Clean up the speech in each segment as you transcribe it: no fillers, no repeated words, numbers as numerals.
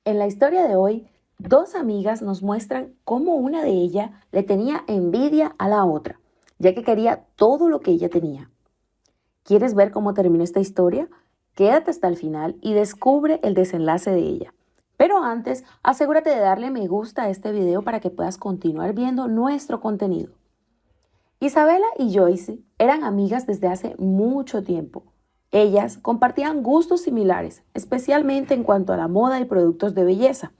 En la historia de hoy, dos amigas nos muestran cómo una de ellas le tenía envidia a la otra, ya que quería todo lo que ella tenía. ¿Quieres ver cómo termina esta historia? Quédate hasta el final y descubre el desenlace de ella. Pero antes, asegúrate de darle me gusta a este video para que puedas continuar viendo nuestro contenido. Isabela y Joyce eran amigas desde hace mucho tiempo. Ellas compartían gustos similares, especialmente en cuanto a la moda y productos de belleza.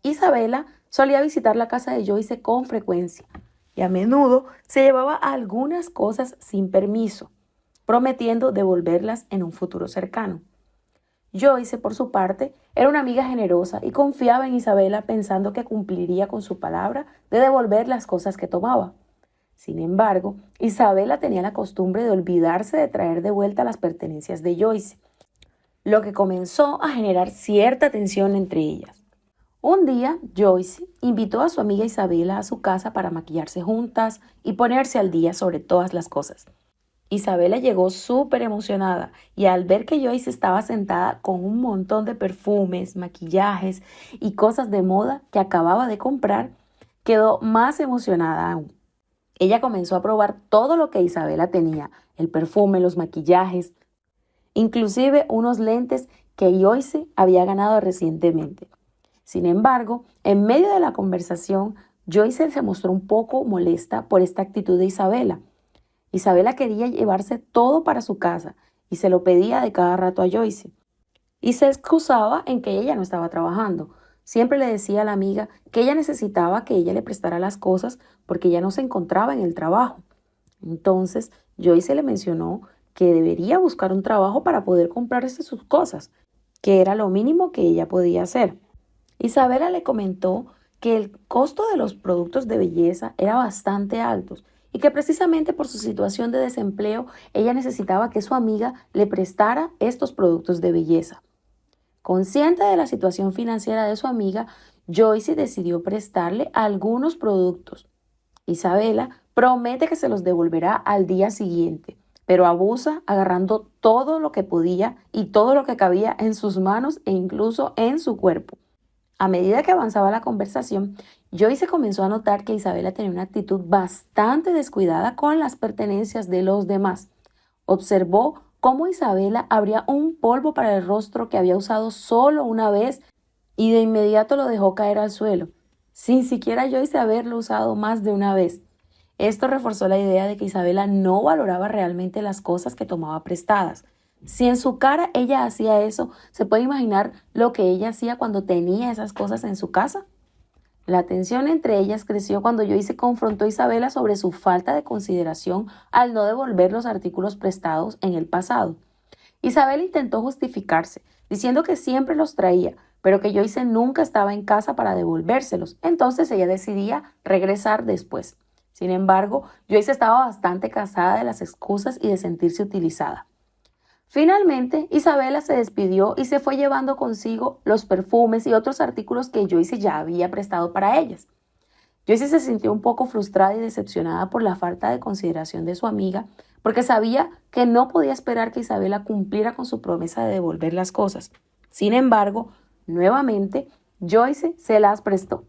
Isabela solía visitar la casa de Joyce con frecuencia y a menudo se llevaba algunas cosas sin permiso, prometiendo devolverlas en un futuro cercano. Joyce, por su parte, era una amiga generosa y confiaba en Isabela pensando que cumpliría con su palabra de devolver las cosas que tomaba. Sin embargo, Isabela tenía la costumbre de olvidarse de traer de vuelta las pertenencias de Joyce, lo que comenzó a generar cierta tensión entre ellas. Un día, Joyce invitó a su amiga Isabela a su casa para maquillarse juntas y ponerse al día sobre todas las cosas. Isabela llegó súper emocionada y al ver que Joyce estaba sentada con un montón de perfumes, maquillajes y cosas de moda que acababa de comprar, quedó más emocionada aún. Ella comenzó a probar todo lo que Isabela tenía, el perfume, los maquillajes, inclusive unos lentes que Joyce había ganado recientemente. Sin embargo, en medio de la conversación, Joyce se mostró un poco molesta por esta actitud de Isabela. Isabela quería llevarse todo para su casa y se lo pedía de cada rato a Joyce. Y se excusaba en que ella no estaba trabajando. Siempre le decía a la amiga que ella necesitaba que ella le prestara las cosas porque ella no se encontraba en el trabajo. Entonces, Joyce le mencionó que debería buscar un trabajo para poder comprarse sus cosas, que era lo mínimo que ella podía hacer. Isabela le comentó que el costo de los productos de belleza era bastante alto y que precisamente por su situación de desempleo ella necesitaba que su amiga le prestara estos productos de belleza. Consciente de la situación financiera de su amiga, Joyce decidió prestarle algunos productos. Isabela promete que se los devolverá al día siguiente, pero abusa agarrando todo lo que podía y todo lo que cabía en sus manos e incluso en su cuerpo. A medida que avanzaba la conversación, Joyce comenzó a notar que Isabela tenía una actitud bastante descuidada con las pertenencias de los demás. Observó cómo Isabela abría un polvo para el rostro que había usado solo una vez y de inmediato lo dejó caer al suelo, sin siquiera Joyce haberlo usado más de una vez. Esto reforzó la idea de que Isabela no valoraba realmente las cosas que tomaba prestadas. Si en su cara ella hacía eso, ¿se puede imaginar lo que ella hacía cuando tenía esas cosas en su casa? La tensión entre ellas creció cuando Joyce confrontó a Isabela sobre su falta de consideración al no devolver los artículos prestados en el pasado. Isabela intentó justificarse, diciendo que siempre los traía, pero que Joyce nunca estaba en casa para devolvérselos, entonces ella decidía regresar después. Sin embargo, Joyce estaba bastante cansada de las excusas y de sentirse utilizada. Finalmente, Isabela se despidió y se fue llevando consigo los perfumes y otros artículos que Joyce ya había prestado para ellas. Joyce se sintió un poco frustrada y decepcionada por la falta de consideración de su amiga, porque sabía que no podía esperar que Isabela cumpliera con su promesa de devolver las cosas. Sin embargo, nuevamente, Joyce se las prestó.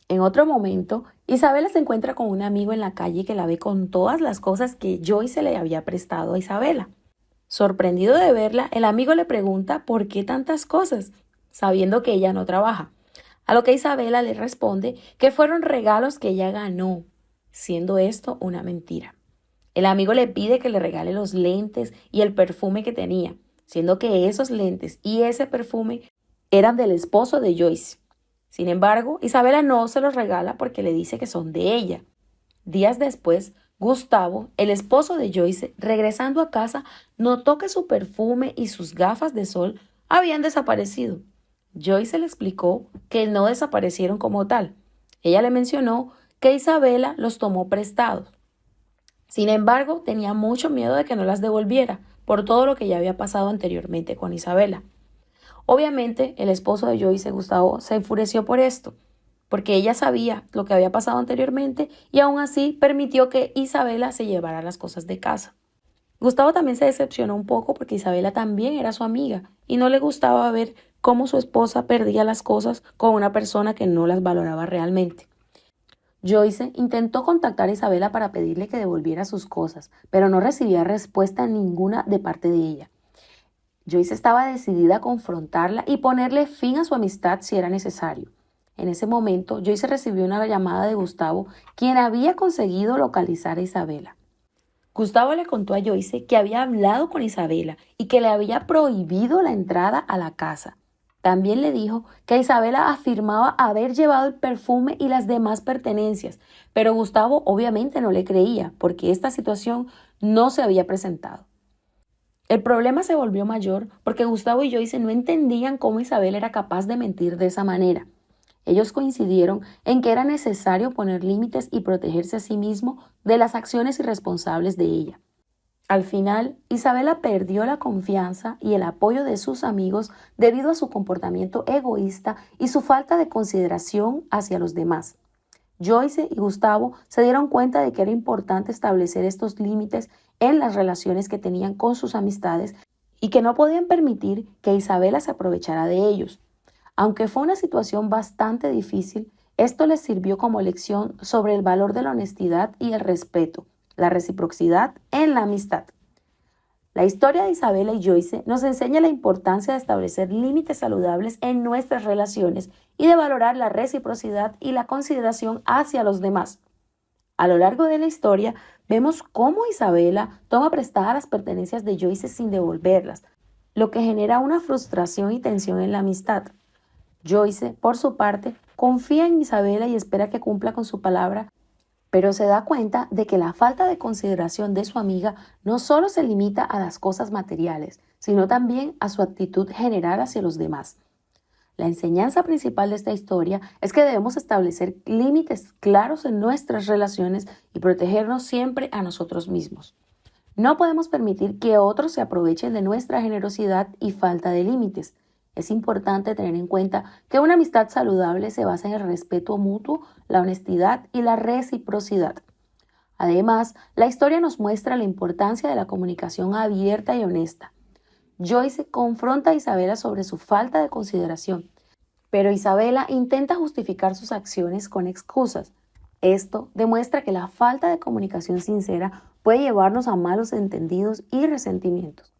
En otro momento, Isabela se encuentra con un amigo en la calle que la ve con todas las cosas que Joyce le había prestado a Isabela. Sorprendido de verla, el amigo le pregunta por qué tantas cosas, sabiendo que ella no trabaja. A lo que Isabela le responde que fueron regalos que ella ganó, siendo esto una mentira. El amigo le pide que le regale los lentes y el perfume que tenía, siendo que esos lentes y ese perfume eran del esposo de Joyce. Sin embargo, Isabela no se los regala porque le dice que son de ella. Días después, Gustavo, el esposo de Joyce, regresando a casa, notó que su perfume y sus gafas de sol habían desaparecido. Joyce le explicó que no desaparecieron como tal. Ella le mencionó que Isabela los tomó prestados. Sin embargo, tenía mucho miedo de que no las devolviera por todo lo que ya había pasado anteriormente con Isabela. Obviamente, el esposo de Joyce, Gustavo, se enfureció por esto, porque ella sabía lo que había pasado anteriormente y aún así permitió que Isabela se llevara las cosas de casa. Gustavo también se decepcionó un poco porque Isabela también era su amiga y no le gustaba ver cómo su esposa perdía las cosas con una persona que no las valoraba realmente. Joyce intentó contactar a Isabela para pedirle que devolviera sus cosas, pero no recibía respuesta ninguna de parte de ella. Joyce estaba decidida a confrontarla y ponerle fin a su amistad si era necesario. En ese momento, Joyce recibió una llamada de Gustavo, quien había conseguido localizar a Isabela. Gustavo le contó a Joyce que había hablado con Isabela y que le había prohibido la entrada a la casa. También le dijo que Isabela afirmaba haber llevado el perfume y las demás pertenencias, pero Gustavo obviamente no le creía porque esta situación no se había presentado. El problema se volvió mayor porque Gustavo y Joyce no entendían cómo Isabela era capaz de mentir de esa manera. Ellos coincidieron en que era necesario poner límites y protegerse a sí mismo de las acciones irresponsables de ella. Al final, Isabela perdió la confianza y el apoyo de sus amigos debido a su comportamiento egoísta y su falta de consideración hacia los demás. Joyce y Gustavo se dieron cuenta de que era importante establecer estos límites en las relaciones que tenían con sus amistades y que no podían permitir que Isabela se aprovechara de ellos. Aunque fue una situación bastante difícil, esto les sirvió como lección sobre el valor de la honestidad y el respeto, la reciprocidad en la amistad. La historia de Isabela y Joyce nos enseña la importancia de establecer límites saludables en nuestras relaciones y de valorar la reciprocidad y la consideración hacia los demás. A lo largo de la historia, vemos cómo Isabela toma prestadas las pertenencias de Joyce sin devolverlas, lo que genera una frustración y tensión en la amistad. Joyce, por su parte, confía en Isabela y espera que cumpla con su palabra, pero se da cuenta de que la falta de consideración de su amiga no solo se limita a las cosas materiales, sino también a su actitud general hacia los demás. La enseñanza principal de esta historia es que debemos establecer límites claros en nuestras relaciones y protegernos siempre a nosotros mismos. No podemos permitir que otros se aprovechen de nuestra generosidad y falta de límites. Es importante tener en cuenta que una amistad saludable se basa en el respeto mutuo, la honestidad y la reciprocidad. Además, la historia nos muestra la importancia de la comunicación abierta y honesta. Joyce confronta a Isabela sobre su falta de consideración, pero Isabela intenta justificar sus acciones con excusas. Esto demuestra que la falta de comunicación sincera puede llevarnos a malos entendidos y resentimientos.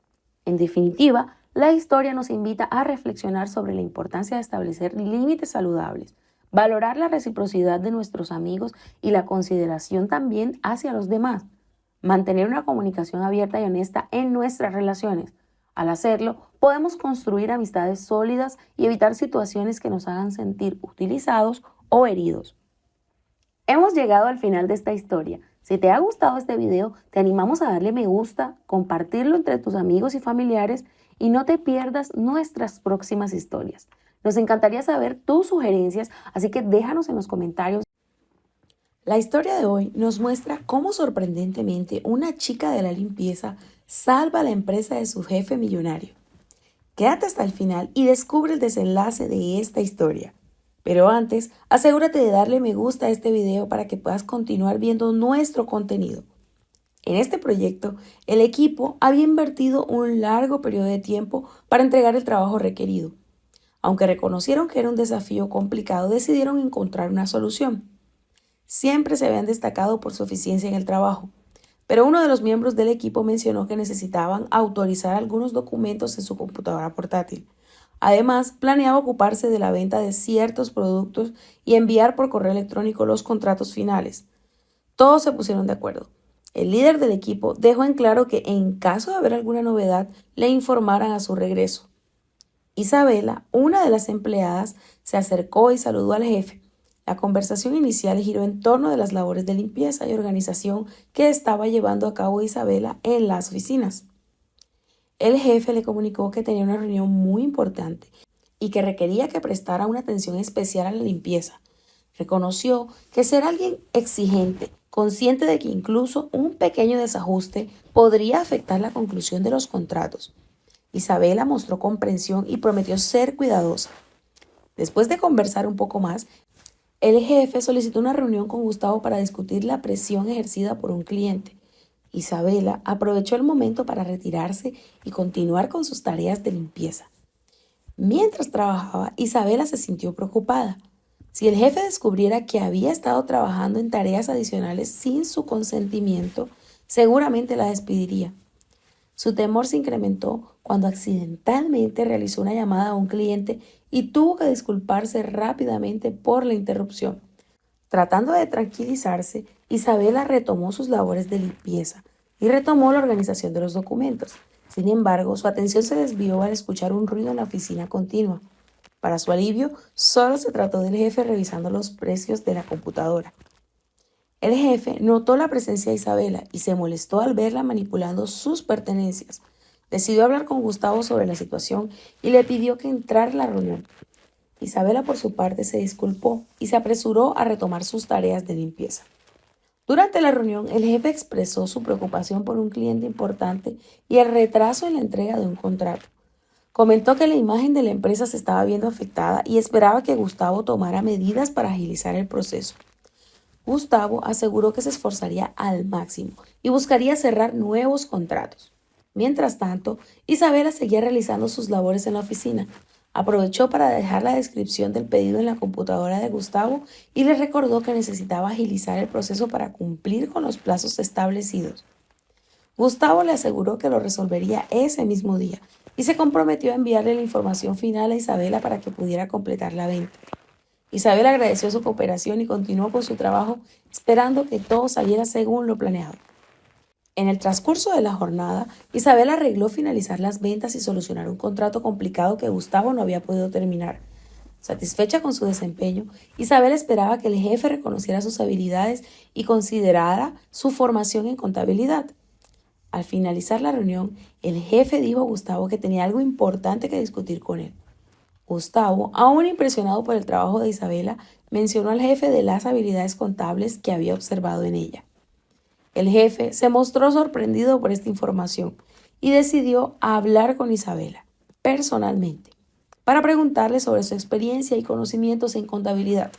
En definitiva, la historia nos invita a reflexionar sobre la importancia de establecer límites saludables, valorar la reciprocidad de nuestros amigos y la consideración también hacia los demás, mantener una comunicación abierta y honesta en nuestras relaciones. Al hacerlo, podemos construir amistades sólidas y evitar situaciones que nos hagan sentir utilizados o heridos. Hemos llegado al final de esta historia. Si te ha gustado este video, te animamos a darle me gusta, compartirlo entre tus amigos y familiares y no te pierdas nuestras próximas historias. Nos encantaría saber tus sugerencias, así que déjanos en los comentarios. La historia de hoy nos muestra cómo sorprendentemente una chica de la limpieza salva a la empresa de su jefe millonario. Quédate hasta el final y descubre el desenlace de esta historia. Pero antes, asegúrate de darle me gusta a este video para que puedas continuar viendo nuestro contenido. En este proyecto, el equipo había invertido un largo periodo de tiempo para entregar el trabajo requerido. Aunque reconocieron que era un desafío complicado, decidieron encontrar una solución. Siempre se habían destacado por su eficiencia en el trabajo, pero uno de los miembros del equipo mencionó que necesitaban autorizar algunos documentos en su computadora portátil. Además, planeaba ocuparse de la venta de ciertos productos y enviar por correo electrónico los contratos finales. Todos se pusieron de acuerdo. El líder del equipo dejó en claro que en caso de haber alguna novedad, le informaran a su regreso. Isabela, una de las empleadas, se acercó y saludó al jefe. La conversación inicial giró en torno de las labores de limpieza y organización que estaba llevando a cabo Isabela en las oficinas. El jefe le comunicó que tenía una reunión muy importante y que requería que prestara una atención especial a la limpieza. Reconoció que ser alguien exigente, consciente de que incluso un pequeño desajuste podría afectar la conclusión de los contratos. Isabela mostró comprensión y prometió ser cuidadosa. Después de conversar un poco más, el jefe solicitó una reunión con Gustavo para discutir la presión ejercida por un cliente. Isabela aprovechó el momento para retirarse y continuar con sus tareas de limpieza. Mientras trabajaba, Isabela se sintió preocupada. Si el jefe descubriera que había estado trabajando en tareas adicionales sin su consentimiento, seguramente la despediría. Su temor se incrementó cuando accidentalmente realizó una llamada a un cliente y tuvo que disculparse rápidamente por la interrupción. Tratando de tranquilizarse, Isabela retomó sus labores de limpieza y retomó la organización de los documentos. Sin embargo, su atención se desvió al escuchar un ruido en la oficina continua. Para su alivio, solo se trató del jefe revisando los precios de la computadora. El jefe notó la presencia de Isabela y se molestó al verla manipulando sus pertenencias. Decidió hablar con Gustavo sobre la situación y le pidió que entrara a la reunión. Isabela, por su parte, se disculpó y se apresuró a retomar sus tareas de limpieza. Durante la reunión, el jefe expresó su preocupación por un cliente importante y el retraso en la entrega de un contrato. Comentó que la imagen de la empresa se estaba viendo afectada y esperaba que Gustavo tomara medidas para agilizar el proceso. Gustavo aseguró que se esforzaría al máximo y buscaría cerrar nuevos contratos. Mientras tanto, Isabela seguía realizando sus labores en la oficina. Aprovechó para dejar la descripción del pedido en la computadora de Gustavo y le recordó que necesitaba agilizar el proceso para cumplir con los plazos establecidos. Gustavo le aseguró que lo resolvería ese mismo día y se comprometió a enviarle la información final a Isabela para que pudiera completar la venta. Isabela agradeció su cooperación y continuó con su trabajo, esperando que todo saliera según lo planeado. En el transcurso de la jornada, Isabela arregló finalizar las ventas y solucionar un contrato complicado que Gustavo no había podido terminar. Satisfecha con su desempeño, Isabela esperaba que el jefe reconociera sus habilidades y considerara su formación en contabilidad. Al finalizar la reunión, el jefe dijo a Gustavo que tenía algo importante que discutir con él. Gustavo, aún impresionado por el trabajo de Isabela, mencionó al jefe de las habilidades contables que había observado en ella. El jefe se mostró sorprendido por esta información y decidió hablar con Isabela personalmente para preguntarle sobre su experiencia y conocimientos en contabilidad.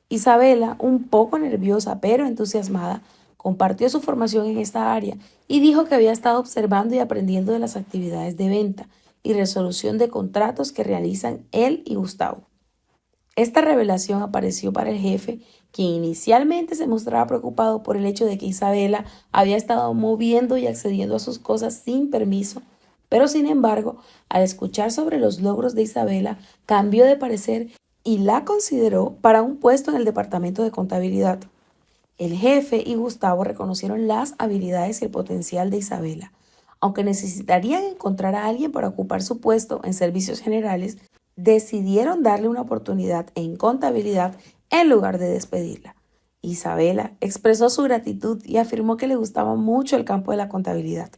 Isabela, un poco nerviosa pero entusiasmada, compartió su formación en esta área y dijo que había estado observando y aprendiendo de las actividades de venta y resolución de contratos que realizan él y Gustavo. Esta revelación apareció para el jefe, quien inicialmente se mostraba preocupado por el hecho de que Isabela había estado moviendo y accediendo a sus cosas sin permiso, pero sin embargo, al escuchar sobre los logros de Isabela, cambió de parecer y la consideró para un puesto en el departamento de contabilidad. El jefe y Gustavo reconocieron las habilidades y el potencial de Isabela. Aunque necesitarían encontrar a alguien para ocupar su puesto en servicios generales, decidieron darle una oportunidad en contabilidad en lugar de despedirla. Isabela expresó su gratitud y afirmó que le gustaba mucho el campo de la contabilidad.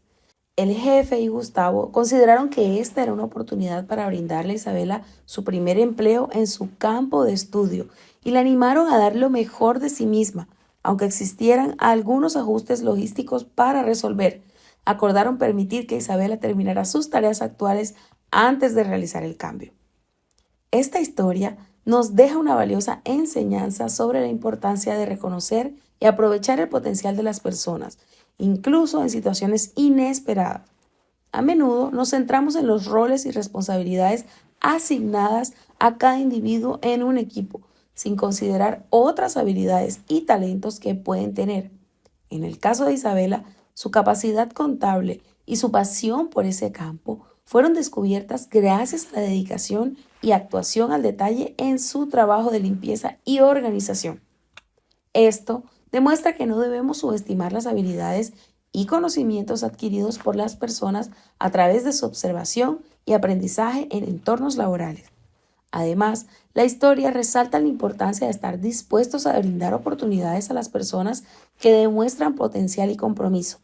El jefe y Gustavo consideraron que esta era una oportunidad para brindarle a Isabela su primer empleo en su campo de estudio y la animaron a dar lo mejor de sí misma, aunque existieran algunos ajustes logísticos para resolver. Acordaron permitir que Isabela terminara sus tareas actuales antes de realizar el cambio. Esta historia nos deja una valiosa enseñanza sobre la importancia de reconocer y aprovechar el potencial de las personas, incluso en situaciones inesperadas. A menudo nos centramos en los roles y responsabilidades asignadas a cada individuo en un equipo, sin considerar otras habilidades y talentos que pueden tener. En el caso de Isabela, su capacidad contable y su pasión por ese campo fueron descubiertas gracias a la dedicación y actuación al detalle en su trabajo de limpieza y organización. Esto demuestra que no debemos subestimar las habilidades y conocimientos adquiridos por las personas a través de su observación y aprendizaje en entornos laborales. Además, la historia resalta la importancia de estar dispuestos a brindar oportunidades a las personas que demuestran potencial y compromiso,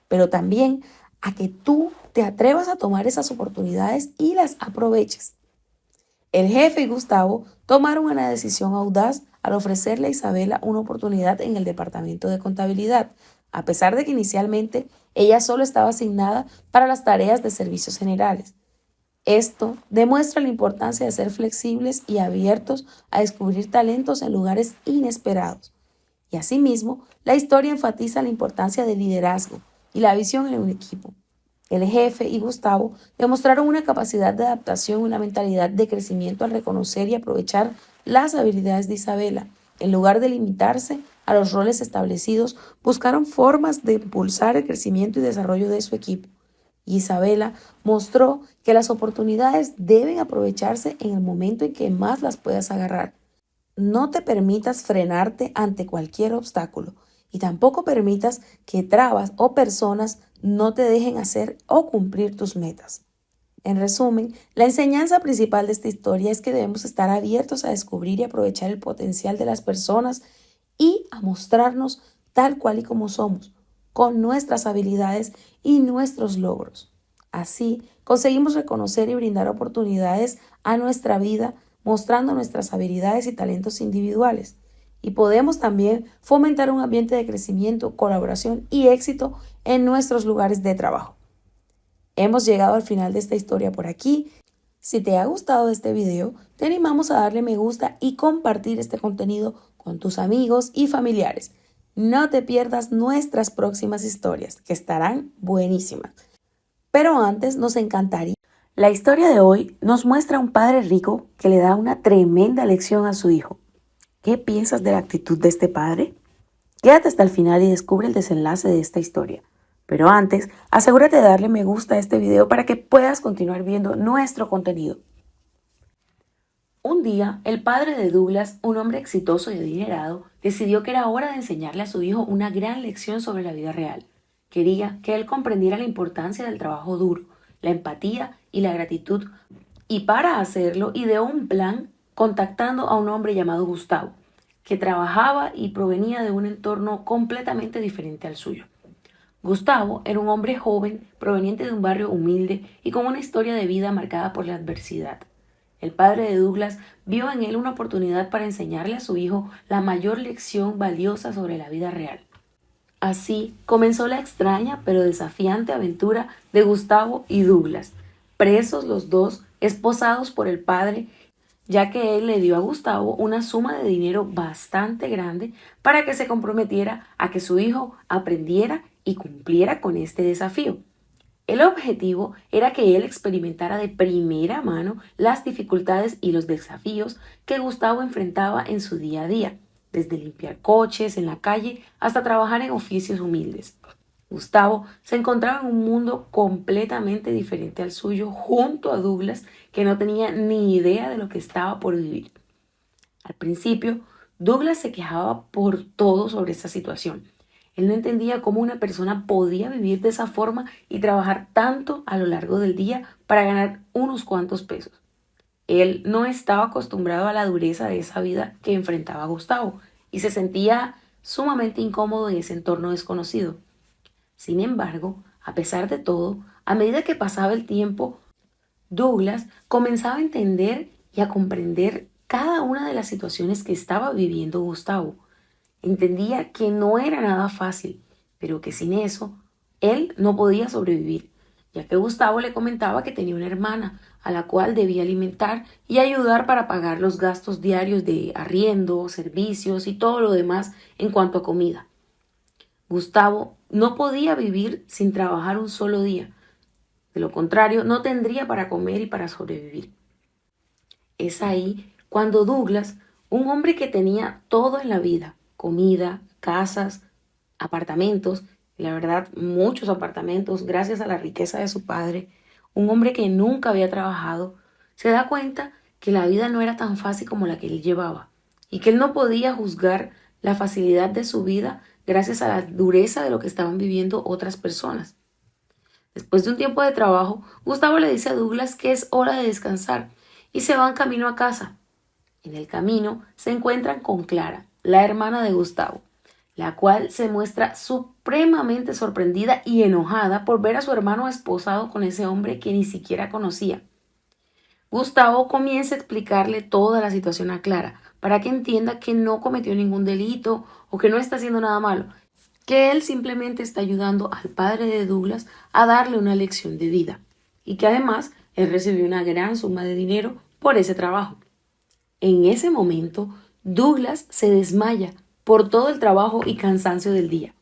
pero también a que tú te atrevas a tomar esas oportunidades y las aproveches. El jefe y Gustavo tomaron una decisión audaz al ofrecerle a Isabela una oportunidad en el departamento de contabilidad, a pesar de que inicialmente ella solo estaba asignada para las tareas de servicios generales. Esto demuestra la importancia de ser flexibles y abiertos a descubrir talentos en lugares inesperados. Y asimismo, la historia enfatiza la importancia del liderazgo y la visión en un equipo. El jefe y Gustavo demostraron una capacidad de adaptación y una mentalidad de crecimiento al reconocer y aprovechar las habilidades de Isabela. En lugar de limitarse a los roles establecidos, buscaron formas de impulsar el crecimiento y desarrollo de su equipo. Isabela mostró que las oportunidades deben aprovecharse en el momento en que más las puedas agarrar. No te permitas frenarte ante cualquier obstáculo y tampoco permitas que trabas o personas no te dejen hacer o cumplir tus metas. En resumen, la enseñanza principal de esta historia es que debemos estar abiertos a descubrir y aprovechar el potencial de las personas y a mostrarnos tal cual y como somos, con nuestras habilidades y nuestros logros. Así, conseguimos reconocer y brindar oportunidades a nuestra vida, mostrando nuestras habilidades y talentos individuales. Y podemos también fomentar un ambiente de crecimiento, colaboración y éxito en nuestros lugares de trabajo. Hemos llegado al final de esta historia por aquí. Si te ha gustado este video, te animamos a darle me gusta y compartir este contenido con tus amigos y familiares. No te pierdas nuestras próximas historias, que estarán buenísimas. Pero antes nos encantaría. La historia de hoy nos muestra a un padre rico que le da una tremenda lección a su hijo. ¿Qué piensas de la actitud de este padre? Quédate hasta el final y descubre el desenlace de esta historia. Pero antes, asegúrate de darle me gusta a este video para que puedas continuar viendo nuestro contenido. Un día, el padre de Douglas, un hombre exitoso y adinerado, decidió que era hora de enseñarle a su hijo una gran lección sobre la vida real. Quería que él comprendiera la importancia del trabajo duro, la empatía y la gratitud, y para hacerlo ideó un plan contactando a un hombre llamado Gustavo, que trabajaba y provenía de un entorno completamente diferente al suyo. Gustavo era un hombre joven, proveniente de un barrio humilde y con una historia de vida marcada por la adversidad. El padre de Douglas vio en él una oportunidad para enseñarle a su hijo la mayor lección valiosa sobre la vida real. Así comenzó la extraña pero desafiante aventura de Gustavo y Douglas, presos los dos, esposados por el padre, ya que él le dio a Gustavo una suma de dinero bastante grande para que se comprometiera a que su hijo aprendiera y cumpliera con este desafío. El objetivo era que él experimentara de primera mano las dificultades y los desafíos que Gustavo enfrentaba en su día a día, desde limpiar coches en la calle hasta trabajar en oficios humildes. Gustavo se encontraba en un mundo completamente diferente al suyo junto a Douglas, que no tenía ni idea de lo que estaba por vivir. Al principio, Douglas se quejaba por todo sobre esa situación. Él no entendía cómo una persona podía vivir de esa forma y trabajar tanto a lo largo del día para ganar unos cuantos pesos. Él no estaba acostumbrado a la dureza de esa vida que enfrentaba Gustavo y se sentía sumamente incómodo en ese entorno desconocido. Sin embargo, a pesar de todo, a medida que pasaba el tiempo, Douglas comenzaba a entender y a comprender cada una de las situaciones que estaba viviendo Gustavo. Entendía que no era nada fácil, pero que sin eso él no podía sobrevivir, ya que Gustavo le comentaba que tenía una hermana a la cual debía alimentar y ayudar para pagar los gastos diarios de arriendo, servicios y todo lo demás en cuanto a comida. Gustavo no podía vivir sin trabajar un solo día. De lo contrario, no tendría para comer y para sobrevivir. Es ahí cuando Douglas, un hombre que tenía todo en la vida, comida, casas, apartamentos, la verdad muchos apartamentos gracias a la riqueza de su padre, un hombre que nunca había trabajado, se da cuenta que la vida no era tan fácil como la que él llevaba y que él no podía juzgar la facilidad de su vida gracias a la dureza de lo que estaban viviendo otras personas. Después de un tiempo de trabajo, Gustavo le dice a Douglas que es hora de descansar y se van camino a casa. En el camino se encuentran con Clara, la hermana de Gustavo, la cual se muestra supremamente sorprendida y enojada por ver a su hermano esposado con ese hombre que ni siquiera conocía. Gustavo comienza a explicarle toda la situación a Clara para que entienda que no cometió ningún delito o que no está haciendo nada malo, que él simplemente está ayudando al padre de Douglas a darle una lección de vida y que además él recibió una gran suma de dinero por ese trabajo. En ese momento, Douglas se desmaya por todo el trabajo y cansancio del día.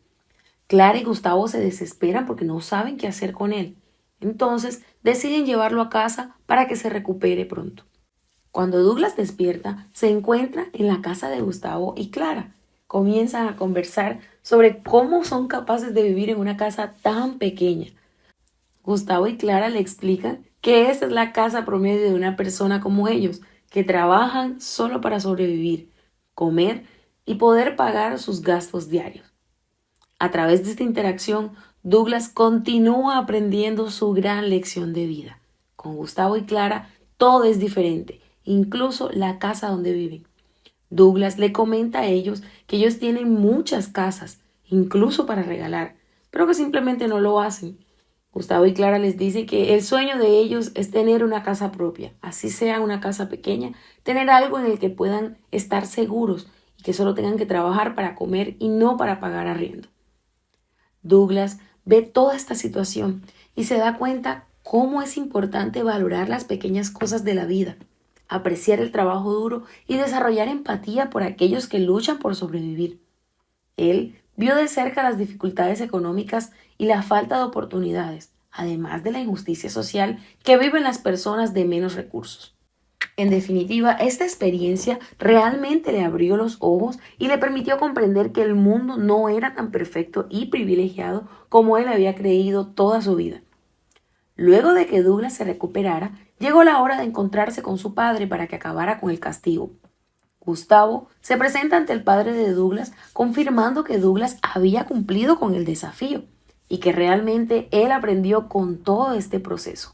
Clara y Gustavo se desesperan porque no saben qué hacer con él Entonces deciden llevarlo a casa para que se recupere pronto. Cuando Douglas despierta, se encuentra en la casa de Gustavo y Clara. Comienzan a conversar sobre cómo son capaces de vivir en una casa tan pequeña. Gustavo y Clara le explican que esa es la casa promedio de una persona como ellos, que trabajan solo para sobrevivir, comer y poder pagar sus gastos diarios. A través de esta interacción, Douglas continúa aprendiendo su gran lección de vida. Con Gustavo y Clara todo es diferente, incluso la casa donde viven. Douglas le comenta a ellos que ellos tienen muchas casas, incluso para regalar, pero que simplemente no lo hacen. Gustavo y Clara les dice que el sueño de ellos es tener una casa propia, así sea una casa pequeña, tener algo en el que puedan estar seguros y que solo tengan que trabajar para comer y no para pagar arriendo. Douglas ve toda esta situación y se da cuenta cómo es importante valorar las pequeñas cosas de la vida, apreciar el trabajo duro y desarrollar empatía por aquellos que luchan por sobrevivir. Él vio de cerca las dificultades económicas y la falta de oportunidades, además de la injusticia social que viven las personas de menos recursos. En definitiva, esta experiencia realmente le abrió los ojos y le permitió comprender que el mundo no era tan perfecto y privilegiado como él había creído toda su vida. Luego de que Douglas se recuperara, llegó la hora de encontrarse con su padre para que acabara con el castigo. Gustavo se presenta ante el padre de Douglas confirmando que Douglas había cumplido con el desafío y que realmente él aprendió con todo este proceso.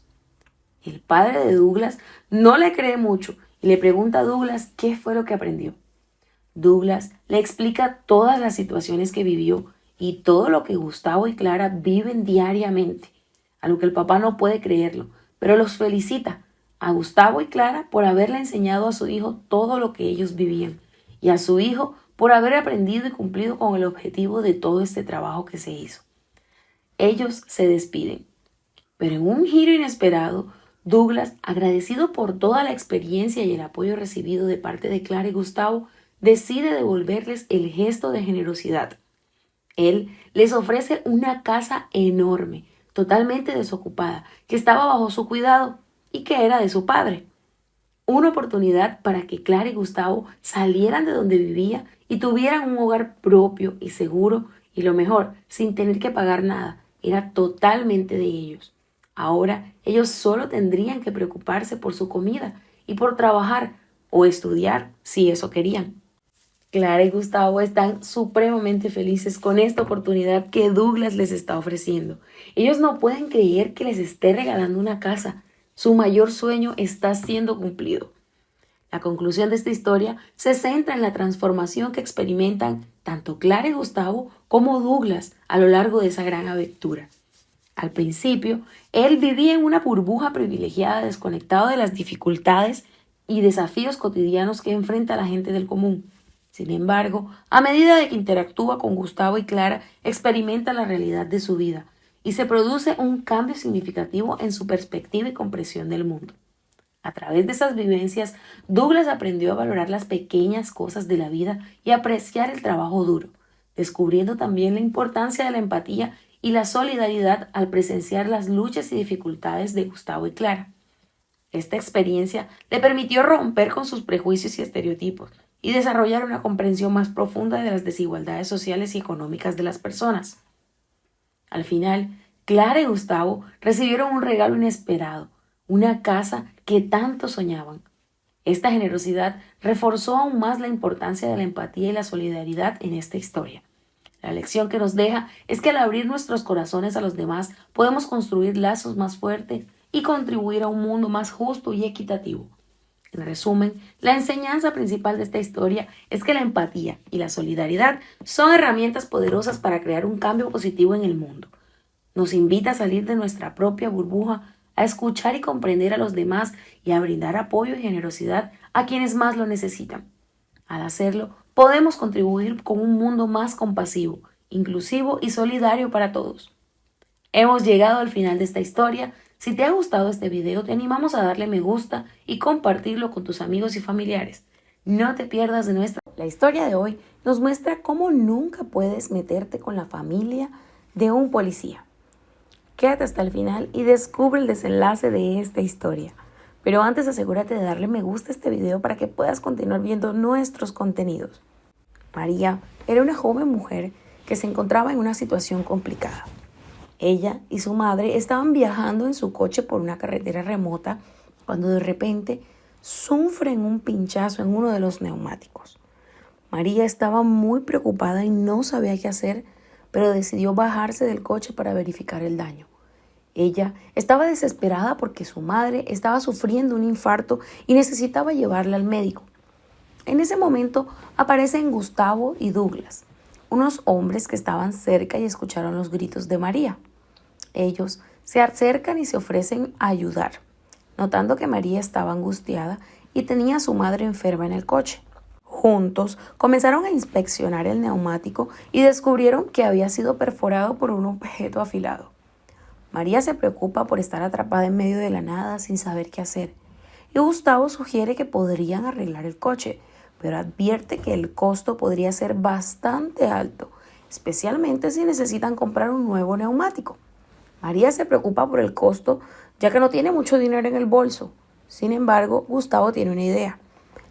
El padre de Douglas no le cree mucho y le pregunta a Douglas qué fue lo que aprendió. Douglas le explica todas las situaciones que vivió y todo lo que Gustavo y Clara viven diariamente, a lo que el papá no puede creerlo, pero los felicita a Gustavo y Clara por haberle enseñado a su hijo todo lo que ellos vivían y a su hijo por haber aprendido y cumplido con el objetivo de todo este trabajo que se hizo. Ellos se despiden, pero en un giro inesperado, Douglas, agradecido por toda la experiencia y el apoyo recibido de parte de Clara y Gustavo, decide devolverles el gesto de generosidad. Él les ofrece una casa enorme, totalmente desocupada, que estaba bajo su cuidado y que era de su padre. Una oportunidad para que Clara y Gustavo salieran de donde vivía y tuvieran un hogar propio y seguro y lo mejor, sin tener que pagar nada. Era totalmente de ellos. Ahora ellos solo tendrían que preocuparse por su comida y por trabajar o estudiar si eso querían. Clara y Gustavo están supremamente felices con esta oportunidad que Douglas les está ofreciendo. Ellos no pueden creer que les esté regalando una casa. Su mayor sueño está siendo cumplido. La conclusión de esta historia se centra en la transformación que experimentan tanto Clara y Gustavo como Douglas a lo largo de esa gran aventura. Al principio, él vivía en una burbuja privilegiada, desconectado de las dificultades y desafíos cotidianos que enfrenta la gente del común. Sin embargo, a medida de que interactúa con Gustavo y Clara, experimenta la realidad de su vida y se produce un cambio significativo en su perspectiva y comprensión del mundo. A través de esas vivencias, Douglas aprendió a valorar las pequeñas cosas de la vida y a apreciar el trabajo duro, descubriendo también la importancia de la empatía y la solidaridad al presenciar las luchas y dificultades de Gustavo y Clara. Esta experiencia le permitió romper con sus prejuicios y estereotipos y desarrollar una comprensión más profunda de las desigualdades sociales y económicas de las personas. Al final, Clara y Gustavo recibieron un regalo inesperado, una casa que tanto soñaban. Esta generosidad reforzó aún más la importancia de la empatía y la solidaridad en esta historia. La lección que nos deja es que al abrir nuestros corazones a los demás podemos construir lazos más fuertes y contribuir a un mundo más justo y equitativo. En resumen, la enseñanza principal de esta historia es que la empatía y la solidaridad son herramientas poderosas para crear un cambio positivo en el mundo. Nos invita a salir de nuestra propia burbuja, a escuchar y comprender a los demás y a brindar apoyo y generosidad a quienes más lo necesitan. Al hacerlo, podemos contribuir con un mundo más compasivo, inclusivo y solidario para todos. Hemos llegado al final de esta historia. Si te ha gustado este video, te animamos a darle me gusta y compartirlo con tus amigos y familiares. No te pierdas de nuestra... La historia de hoy nos muestra cómo nunca puedes meterte con la familia de un policía. Quédate hasta el final y descubre el desenlace de esta historia. Pero antes asegúrate de darle me gusta a este video para que puedas continuar viendo nuestros contenidos. María era una joven mujer que se encontraba en una situación complicada. Ella y su madre estaban viajando en su coche por una carretera remota cuando de repente sufren un pinchazo en uno de los neumáticos. María estaba muy preocupada y no sabía qué hacer, pero decidió bajarse del coche para verificar el daño. Ella estaba desesperada porque su madre estaba sufriendo un infarto y necesitaba llevarla al médico. En ese momento aparecen Gustavo y Douglas, unos hombres que estaban cerca y escucharon los gritos de María. Ellos se acercan y se ofrecen a ayudar, notando que María estaba angustiada y tenía a su madre enferma en el coche. Juntos comenzaron a inspeccionar el neumático y descubrieron que había sido perforado por un objeto afilado. María se preocupa por estar atrapada en medio de la nada sin saber qué hacer, y Gustavo sugiere que podrían arreglar el coche, pero advierte que el costo podría ser bastante alto, especialmente si necesitan comprar un nuevo neumático. María se preocupa por el costo, ya que no tiene mucho dinero en el bolso. Sin embargo, Gustavo tiene una idea.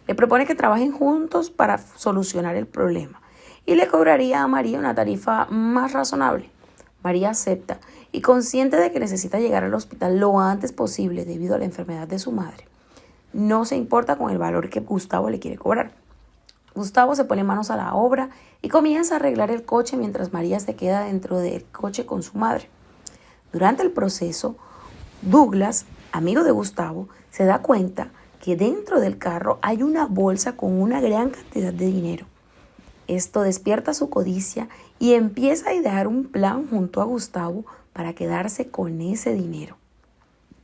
Le propone que trabajen juntos para solucionar el problema y le cobraría a María una tarifa más razonable. María acepta y, consciente de que necesita llegar al hospital lo antes posible debido a la enfermedad de su madre, no se importa con el valor que Gustavo le quiere cobrar. Gustavo se pone manos a la obra y comienza a arreglar el coche mientras María se queda dentro del coche con su madre. Durante el proceso, Douglas, amigo de Gustavo, se da cuenta que dentro del carro hay una bolsa con una gran cantidad de dinero. Esto despierta su codicia y empieza a idear un plan junto a Gustavo para quedarse con ese dinero.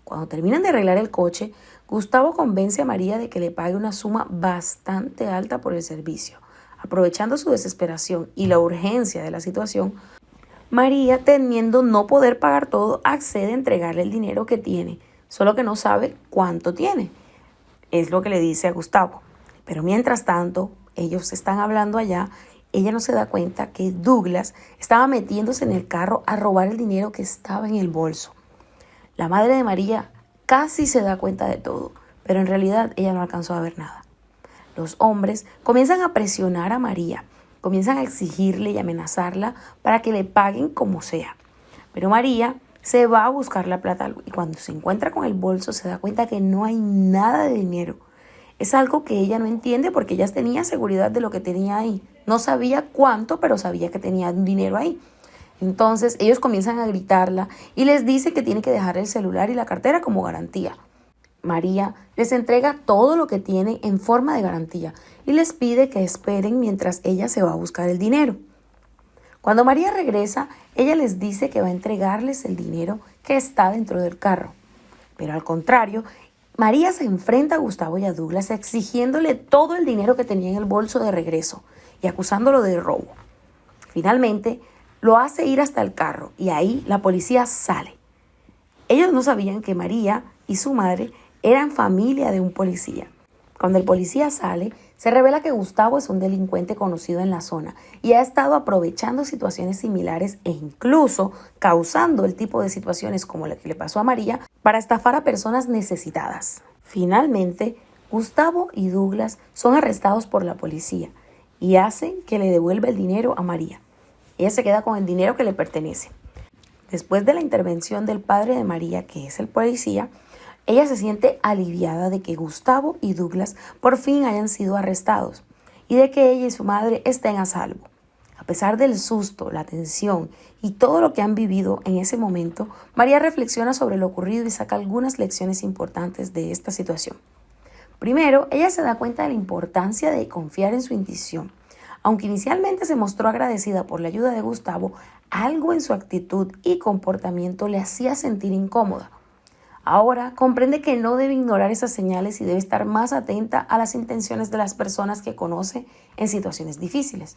Cuando terminan de arreglar el coche, Gustavo convence a María de que le pague una suma bastante alta por el servicio. Aprovechando su desesperación y la urgencia de la situación, María, temiendo no poder pagar todo, accede a entregarle el dinero que tiene, solo que no sabe cuánto tiene. Es lo que le dice a Gustavo. Pero mientras tanto, ellos están hablando allá, ella no se da cuenta que Douglas estaba metiéndose en el carro a robar el dinero que estaba en el bolso. La madre de María casi se da cuenta de todo, pero en realidad ella no alcanzó a ver nada. Los hombres comienzan a presionar a María, comienzan a exigirle y amenazarla para que le paguen como sea. Pero María se va a buscar la plata y cuando se encuentra con el bolso se da cuenta que no hay nada de dinero. Es algo que ella no entiende porque ella tenía seguridad de lo que tenía ahí. No sabía cuánto, pero sabía que tenía dinero ahí. Entonces ellos comienzan a gritarla y les dice que tiene que dejar el celular y la cartera como garantía. María les entrega todo lo que tiene en forma de garantía y les pide que esperen mientras ella se va a buscar el dinero. Cuando María regresa, ella les dice que va a entregarles el dinero que está dentro del carro. Pero al contrario, María se enfrenta a Gustavo y a Douglas exigiéndole todo el dinero que tenía en el bolso de regreso y acusándolo de robo. Finalmente, lo hace ir hasta el carro y ahí la policía sale. Ellos no sabían que María y su madre eran familia de un policía. Cuando el policía sale, se revela que Gustavo es un delincuente conocido en la zona y ha estado aprovechando situaciones similares e incluso causando el tipo de situaciones como la que le pasó a María para estafar a personas necesitadas. Finalmente, Gustavo y Douglas son arrestados por la policía y hacen que le devuelva el dinero a María. Ella se queda con el dinero que le pertenece. Después de la intervención del padre de María, que es el policía, ella se siente aliviada de que Gustavo y Douglas por fin hayan sido arrestados y de que ella y su madre estén a salvo. A pesar del susto, la tensión y todo lo que han vivido en ese momento, María reflexiona sobre lo ocurrido y saca algunas lecciones importantes de esta situación. Primero, ella se da cuenta de la importancia de confiar en su intuición. Aunque inicialmente se mostró agradecida por la ayuda de Gustavo, algo en su actitud y comportamiento le hacía sentir incómoda. Ahora comprende que no debe ignorar esas señales y debe estar más atenta a las intenciones de las personas que conoce en situaciones difíciles.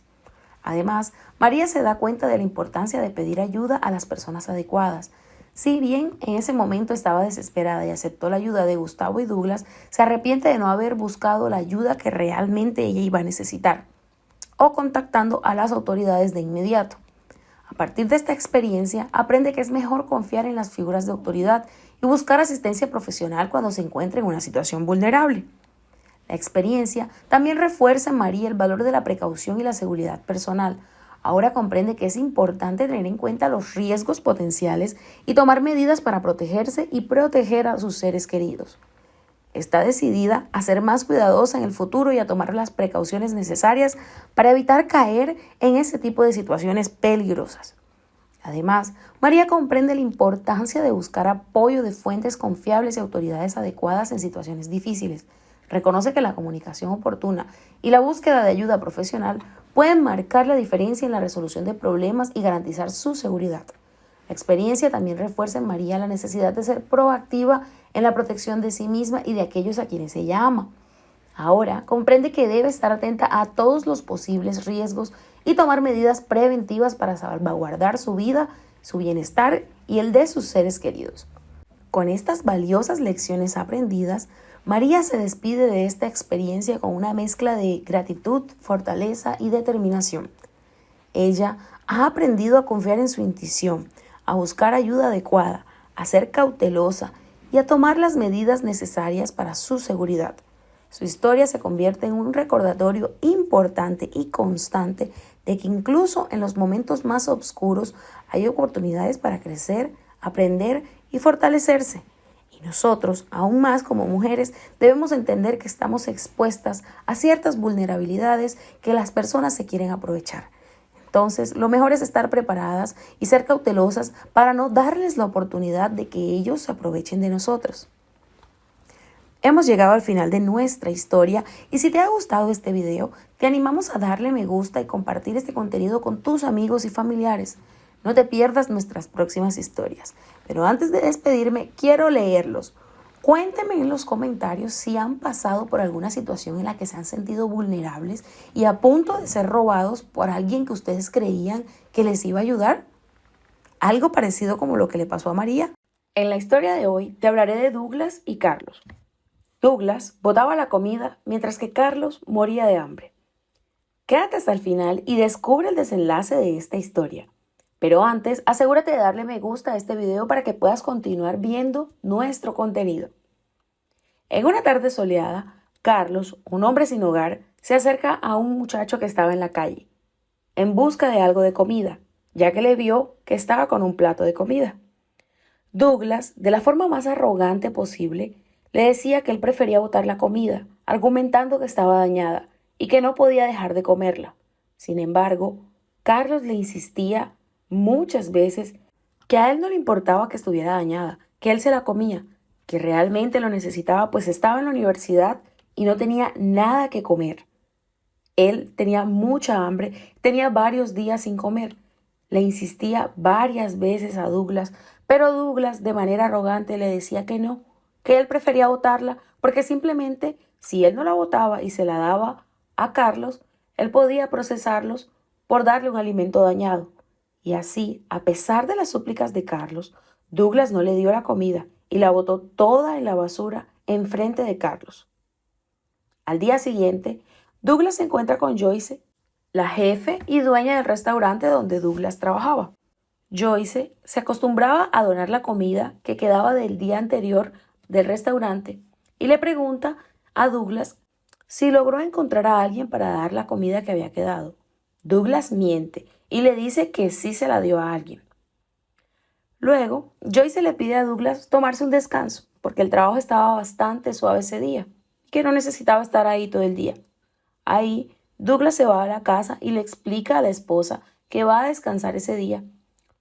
Además, María se da cuenta de la importancia de pedir ayuda a las personas adecuadas. Si bien en ese momento estaba desesperada y aceptó la ayuda de Gustavo y Douglas, se arrepiente de no haber buscado la ayuda que realmente ella iba a necesitar o contactando a las autoridades de inmediato. A partir de esta experiencia, aprende que es mejor confiar en las figuras de autoridad y buscar asistencia profesional cuando se encuentre en una situación vulnerable. La experiencia también refuerza en María el valor de la precaución y la seguridad personal. Ahora comprende que es importante tener en cuenta los riesgos potenciales y tomar medidas para protegerse y proteger a sus seres queridos. Está decidida a ser más cuidadosa en el futuro y a tomar las precauciones necesarias para evitar caer en ese tipo de situaciones peligrosas. Además, María comprende la importancia de buscar apoyo de fuentes confiables y autoridades adecuadas en situaciones difíciles. Reconoce que la comunicación oportuna y la búsqueda de ayuda profesional pueden marcar la diferencia en la resolución de problemas y garantizar su seguridad. La experiencia también refuerza en María la necesidad de ser proactiva en la protección de sí misma y de aquellos a quienes ella ama. Ahora comprende que debe estar atenta a todos los posibles riesgos y tomar medidas preventivas para salvaguardar su vida, su bienestar y el de sus seres queridos. Con estas valiosas lecciones aprendidas, María se despide de esta experiencia con una mezcla de gratitud, fortaleza y determinación. Ella ha aprendido a confiar en su intuición, a buscar ayuda adecuada, a ser cautelosa y a tomar las medidas necesarias para su seguridad. Su historia se convierte en un recordatorio importante y constante de que incluso en los momentos más oscuros hay oportunidades para crecer, aprender y fortalecerse. Y nosotros, aún más como mujeres, debemos entender que estamos expuestas a ciertas vulnerabilidades que las personas se quieren aprovechar. Entonces, lo mejor es estar preparadas y ser cautelosas para no darles la oportunidad de que ellos se aprovechen de nosotros. Hemos llegado al final de nuestra historia y si te ha gustado este video, te animamos a darle me gusta y compartir este contenido con tus amigos y familiares. No te pierdas nuestras próximas historias. Pero antes de despedirme, quiero leerlos. Cuéntenme en los comentarios si han pasado por alguna situación en la que se han sentido vulnerables y a punto de ser robados por alguien que ustedes creían que les iba a ayudar. Algo parecido como lo que le pasó a María. En la historia de hoy te hablaré de Douglas y Carlos. Douglas botaba la comida mientras que Carlos moría de hambre. Quédate hasta el final y descubre el desenlace de esta historia. Pero antes, asegúrate de darle me gusta a este video para que puedas continuar viendo nuestro contenido. En una tarde soleada, Carlos, un hombre sin hogar, se acerca a un muchacho que estaba en la calle, en busca de algo de comida, ya que le vio que estaba con un plato de comida. Douglas, de la forma más arrogante posible, le decía que él prefería botar la comida, argumentando que estaba dañada y que no podía dejar de comerla. Sin embargo, Carlos le insistía muchas veces que a él no le importaba que estuviera dañada, que él se la comía, que realmente lo necesitaba, pues estaba en la universidad y no tenía nada que comer. Él tenía mucha hambre, tenía varios días sin comer. Le insistía varias veces a Douglas, pero Douglas de manera arrogante le decía que no, que él prefería botarla porque simplemente si él no la botaba y se la daba a Carlos, él podía procesarlos por darle un alimento dañado. Y así, a pesar de las súplicas de Carlos, Douglas no le dio la comida y la botó toda en la basura enfrente de Carlos. Al día siguiente, Douglas se encuentra con Joyce, la jefe y dueña del restaurante donde Douglas trabajaba. Joyce se acostumbraba a donar la comida que quedaba del día anterior del restaurante y le pregunta a Douglas si logró encontrar a alguien para dar la comida que había quedado. Douglas miente y le dice que sí se la dio a alguien. Luego, Joyce le pide a Douglas tomarse un descanso porque el trabajo estaba bastante suave ese día y que no necesitaba estar ahí todo el día. Ahí, Douglas se va a la casa y le explica a la esposa que va a descansar ese día.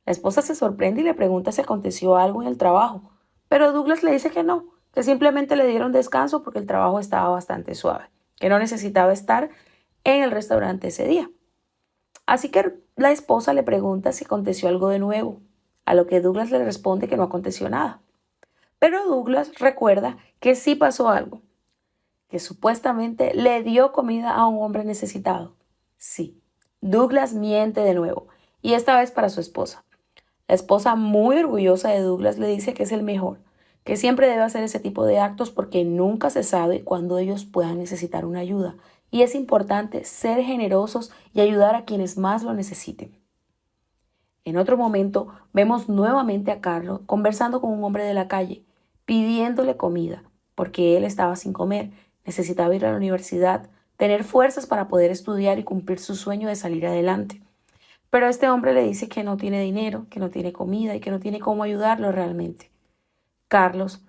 La esposa se sorprende y le pregunta si aconteció algo en el trabajo, pero Douglas le dice que no, que simplemente le dieron descanso porque el trabajo estaba bastante suave, que no necesitaba estar en el restaurante ese día. Así que la esposa le pregunta si aconteció algo de nuevo, a lo que Douglas le responde que no aconteció nada. Pero Douglas recuerda que sí pasó algo, que supuestamente le dio comida a un hombre necesitado. Sí, Douglas miente de nuevo, y esta vez para su esposa. La esposa, muy orgullosa de Douglas, le dice que es el mejor, que siempre debe hacer ese tipo de actos porque nunca se sabe cuándo ellos puedan necesitar una ayuda. Y es importante ser generosos y ayudar a quienes más lo necesiten. En otro momento vemos nuevamente a Carlos conversando con un hombre de la calle, pidiéndole comida, porque él estaba sin comer, necesitaba ir a la universidad, tener fuerzas para poder estudiar y cumplir su sueño de salir adelante. Pero este hombre le dice que no tiene dinero, que no tiene comida y que no tiene cómo ayudarlo realmente. Carlos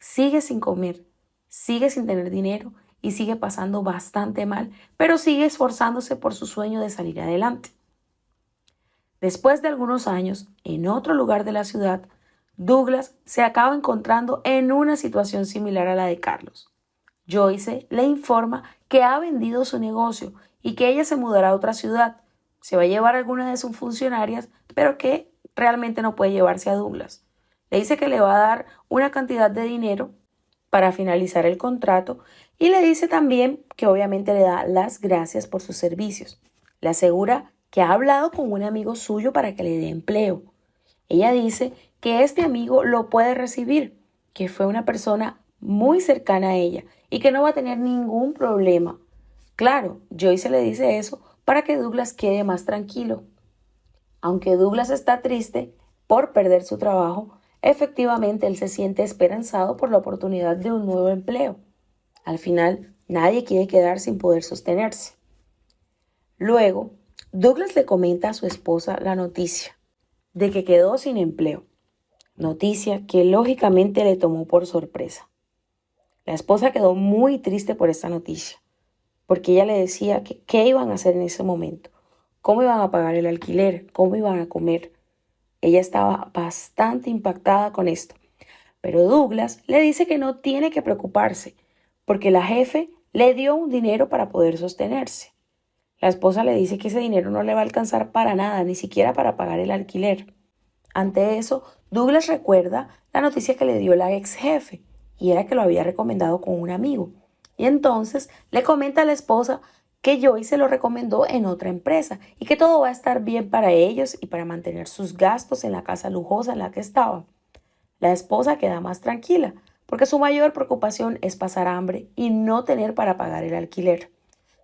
sigue sin comer, sigue sin tener dinero y sigue pasando bastante mal, pero sigue esforzándose por su sueño de salir adelante. Después de algunos años, en otro lugar de la ciudad, Douglas se acaba encontrando en una situación similar a la de Carlos. Joyce le informa que ha vendido su negocio y que ella se mudará a otra ciudad. Se va a llevar a alguna de sus funcionarias, pero que realmente no puede llevarse a Douglas. Le dice que le va a dar una cantidad de dinero para finalizar el contrato y le dice también que obviamente le da las gracias por sus servicios. Le asegura que ha hablado con un amigo suyo para que le dé empleo. Ella dice que este amigo lo puede recibir, que fue una persona muy cercana a ella y que no va a tener ningún problema. Claro, Joyce le dice eso para que Douglas quede más tranquilo. Aunque Douglas está triste por perder su trabajo, efectivamente él se siente esperanzado por la oportunidad de un nuevo empleo. Al final, nadie quiere quedar sin poder sostenerse. Luego, Douglas le comenta a su esposa la noticia de que quedó sin empleo, noticia que lógicamente le tomó por sorpresa. La esposa quedó muy triste por esta noticia, porque ella le decía que qué iban a hacer en ese momento, cómo iban a pagar el alquiler, cómo iban a comer. Ella estaba bastante impactada con esto, pero Douglas le dice que no tiene que preocuparse, porque la jefe le dio un dinero para poder sostenerse. La esposa le dice que ese dinero no le va a alcanzar para nada, ni siquiera para pagar el alquiler. Ante eso, Douglas recuerda la noticia que le dio la ex jefe, y era que lo había recomendado con un amigo. Y entonces le comenta a la esposa que Joy se lo recomendó en otra empresa y que todo va a estar bien para ellos y para mantener sus gastos en la casa lujosa en la que estaban. La esposa queda más tranquila, porque su mayor preocupación es pasar hambre y no tener para pagar el alquiler.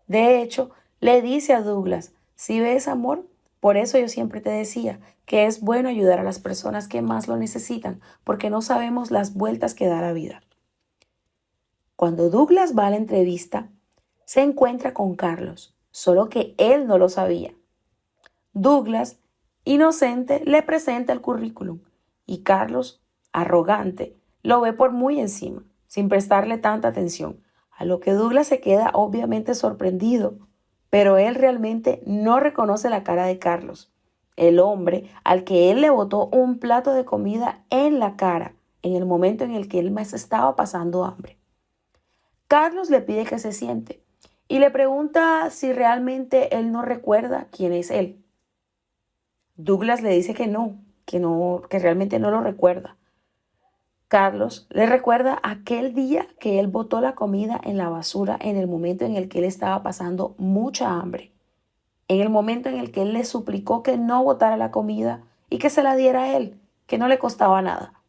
De hecho, le dice a Douglas, ¿sí ves, amor? Por eso yo siempre te decía que es bueno ayudar a las personas que más lo necesitan, porque no sabemos las vueltas que da la vida. Cuando Douglas va a la entrevista, se encuentra con Carlos, solo que él no lo sabía. Douglas, inocente, le presenta el currículum y Carlos, arrogante, lo ve por muy encima, sin prestarle tanta atención, a lo que Douglas se queda obviamente sorprendido, pero él realmente no reconoce la cara de Carlos, el hombre al que él le botó un plato de comida en la cara en el momento en el que él más estaba pasando hambre. Carlos le pide que se siente y le pregunta si realmente él no recuerda quién es él. Douglas le dice que realmente no lo recuerda. Carlos le recuerda aquel día que él botó la comida en la basura en el momento en el que él estaba pasando mucha hambre, en el momento en el que él le suplicó que no botara la comida y que se la diera a él, que no le costaba nada.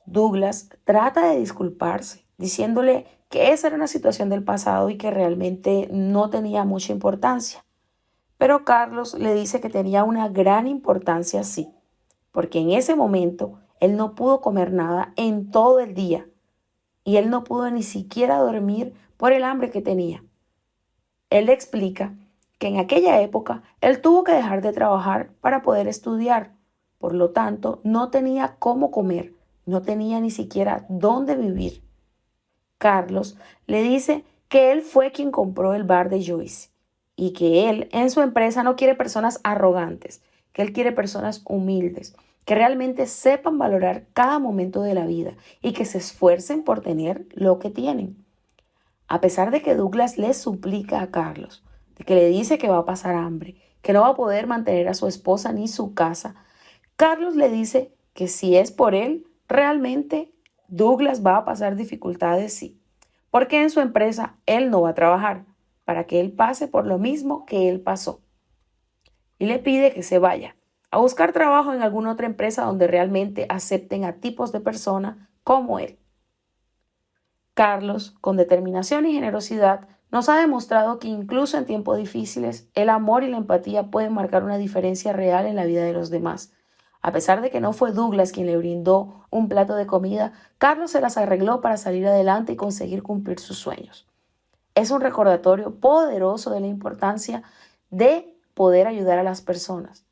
Douglas trata de disculparse, diciéndole que esa era una situación del pasado y que realmente no tenía mucha importancia. Pero Carlos le dice que tenía una gran importancia sí, porque en ese momento él no pudo comer nada en todo el día y él no pudo ni siquiera dormir por el hambre que tenía. Él le explica que en aquella época él tuvo que dejar de trabajar para poder estudiar, por lo tanto no tenía cómo comer, no tenía ni siquiera dónde vivir. Carlos le dice que él fue quien compró el bar de Joyce y que él en su empresa no quiere personas arrogantes, que él quiere personas humildes, que realmente sepan valorar cada momento de la vida y que se esfuercen por tener lo que tienen. A pesar de que Douglas le suplica a Carlos, de que le dice que va a pasar hambre, que no va a poder mantener a su esposa ni su casa, Carlos le dice que si es por él, realmente Douglas va a pasar dificultades, sí, porque en su empresa él no va a trabajar, para que él pase por lo mismo que él pasó. Y le pide que se vaya a buscar trabajo en alguna otra empresa donde realmente acepten a tipos de personas como él. Carlos, con determinación y generosidad, Nos ha demostrado que incluso en tiempos difíciles, el amor y la empatía pueden marcar una diferencia real en la vida de los demás. A pesar de que no fue Douglas quien le brindó un plato de comida, Carlos se las arregló para salir adelante y conseguir cumplir sus sueños. Es un recordatorio poderoso de la importancia de poder ayudar a las personas.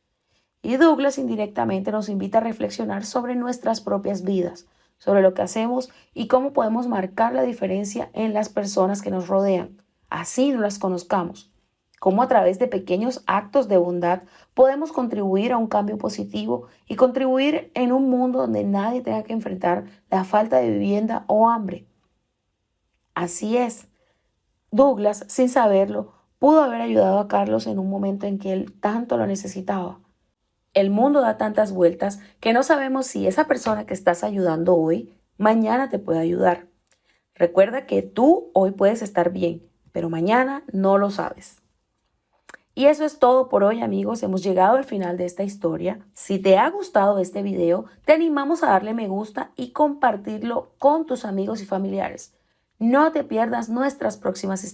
Y Douglas indirectamente nos invita a reflexionar sobre nuestras propias vidas, sobre lo que hacemos y cómo podemos marcar la diferencia en las personas que nos rodean. Así no las conozcamos. Cómo a través de pequeños actos de bondad podemos contribuir a un cambio positivo y contribuir en un mundo donde nadie tenga que enfrentar la falta de vivienda o hambre. Así es. Douglas, sin saberlo, pudo haber ayudado a Carlos en un momento en que él tanto lo necesitaba. El mundo da tantas vueltas que no sabemos si esa persona que estás ayudando hoy, mañana te puede ayudar. Recuerda que tú hoy puedes estar bien, pero mañana no lo sabes. Y eso es todo por hoy, amigos. Hemos llegado al final de esta historia. Si te ha gustado este video, te animamos a darle me gusta y compartirlo con tus amigos y familiares. No te pierdas nuestras próximas historias.